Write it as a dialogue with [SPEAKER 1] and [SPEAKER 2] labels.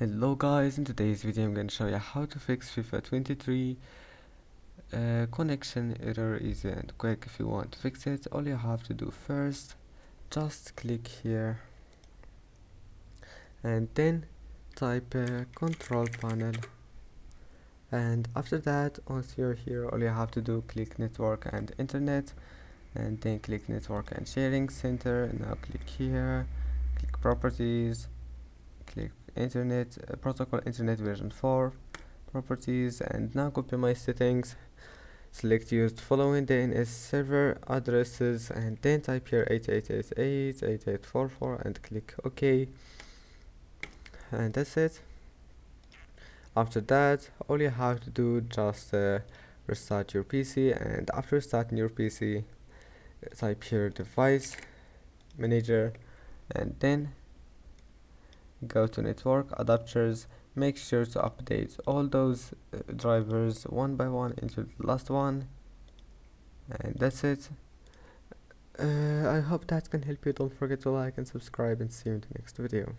[SPEAKER 1] Hello guys, in today's video I'm going to show you how to fix FIFA 23 connection error. Easy and quick. If you want to fix it, all you have to do first, just click here and then type control panel, and after that, once you're here, all you have to do, click network and internet, and then click network and sharing center. Now click here, click properties, click internet protocol, internet version 4 properties, and now copy my settings, select used following DNS server addresses, and then type here 8888.8844 and click OK, and that's it. After that, all you have to do, just restart your PC, and after restarting your PC, type here device manager, and then go to network adapters. Make sure to update all those drivers one by one into the last one, and that's it. I hope that can help you. Don't forget to like and subscribe, and see you in the next video.